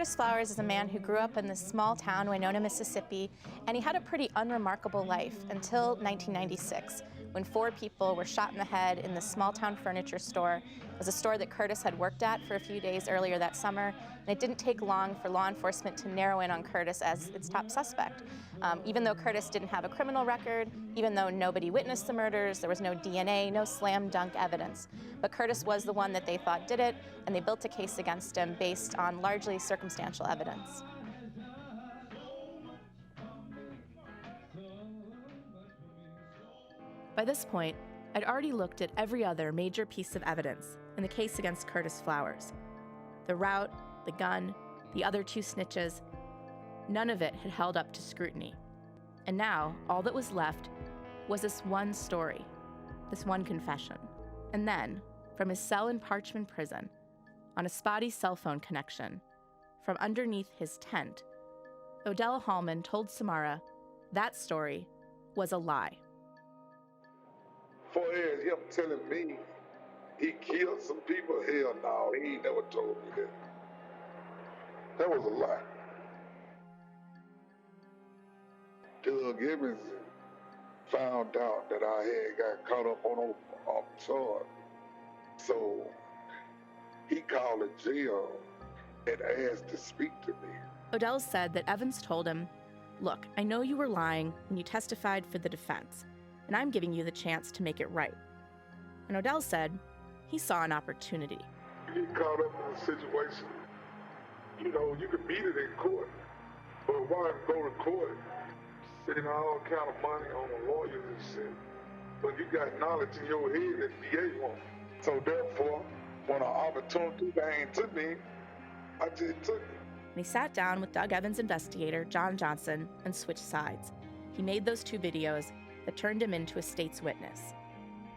Curtis Flowers is a man who grew up in this small town, Winona, Mississippi, and he had a pretty unremarkable life until 1996, when 4 people were shot in the head in this small town furniture store. It was a store that Curtis had worked at for a few days earlier that summer, and it didn't take long for law enforcement to narrow in on Curtis as its top suspect. Even though Curtis didn't have a criminal record, even though nobody witnessed the murders, there was no DNA, no slam dunk evidence. But Curtis was the one that they thought did it, and they built a case against him based on largely circumstantial evidence. By this point, I'd already looked at every other major piece of evidence in the case against Curtis Flowers. The route, the gun, the other 2 snitches, none of it had held up to scrutiny. And now, all that was left was this one story, this one confession. And then, from his cell in Parchman Prison, on a spotty cell phone connection, from underneath his tent, Odell Hallman told Samara that story was a lie. Far as him telling me he killed some people, hell no, he ain't never told me that. That was a lie. Doug Evans found out that I had got caught up on a charge. So he called the jail and asked to speak to me. Odell said that Evans told him, "Look, I know you were lying and you testified for the defense, and I'm giving you the chance to make it right." And Odell said he saw an opportunity. You get caught up in a situation, you know, you can beat it in court, but why go to court, spending all kind of money on the lawyers and shit, but you got knowledge in your head that DA won't. So therefore, when an opportunity came to me, I just took it. And he sat down with Doug Evans' investigator, John Johnson, and switched sides. He made those 2 videos that turned him into a state's witness.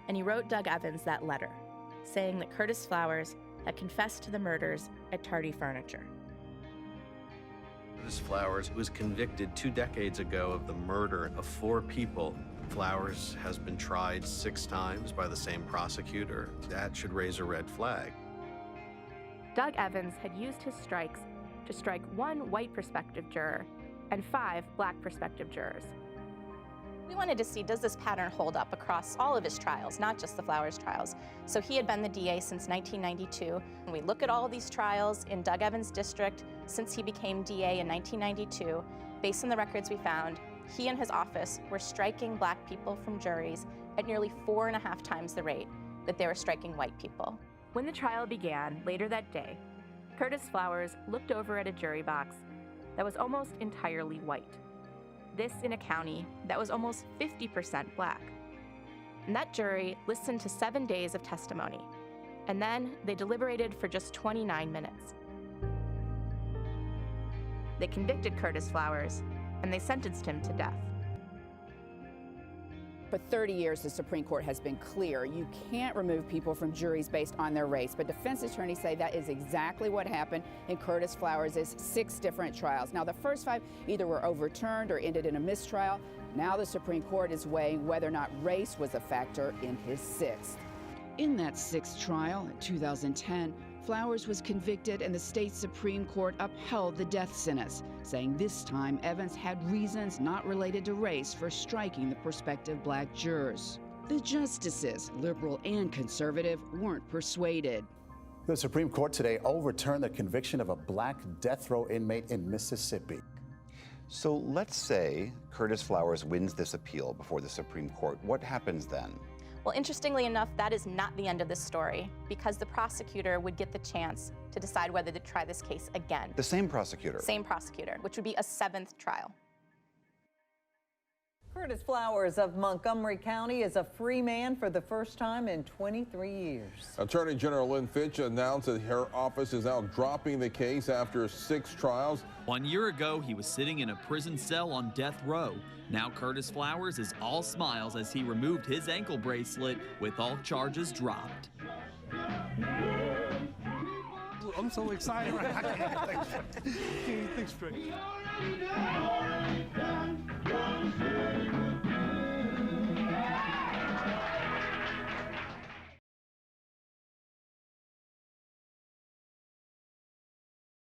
And he wrote Doug Evans that letter, saying that Curtis Flowers had confessed to the murders at Tardy Furniture. Curtis Flowers was convicted 2 decades ago of the murder of 4 people. Flowers has been tried 6 times by the same prosecutor. That should raise a red flag. Doug Evans had used his strikes to strike 1 white prospective juror and 5 black prospective jurors. We wanted to see, does this pattern hold up across all of his trials, not just the Flowers trials? So he had been the DA since 1992. When we look at all of these trials in Doug Evans' district since he became DA in 1992, based on the records we found, he and his office were striking black people from juries at nearly 4.5 times the rate that they were striking white people. When the trial began later that day, Curtis Flowers looked over at a jury box that was almost entirely white. This in a county that was almost 50% black. And that jury listened to 7 days of testimony, and then they deliberated for just 29 minutes. They convicted Curtis Flowers, and they sentenced him to death. For 30 years, the Supreme Court has been clear. You can't remove people from juries based on their race. But defense attorneys say that is exactly what happened in Curtis Flowers' 6 different trials. Now, the first 5 either were overturned or ended in a mistrial. Now the Supreme Court is weighing whether or not race was a factor in his 6th. In that 6th trial in 2010, Flowers was convicted and the state Supreme Court upheld the death sentence, saying this time Evans had reasons not related to race for striking the prospective black jurors. The justices, liberal and conservative, weren't persuaded. The Supreme Court today overturned the conviction of a black death row inmate in Mississippi. So let's say Curtis Flowers wins this appeal before the Supreme Court. What happens then? Well, interestingly enough, that is not the end of this story, because the prosecutor would get the chance to decide whether to try this case again. The same prosecutor? Same prosecutor, which would be a 7th trial. Curtis Flowers of Montgomery County is a free man for the first time in 23 years. Attorney General Lynn Fitch announced that her office is now dropping the case after 6 trials. 1 year ago, he was sitting in a prison cell on death row. Now Curtis Flowers is all smiles as he removed his ankle bracelet with all charges dropped. I'm so excited right now. I can't think straight.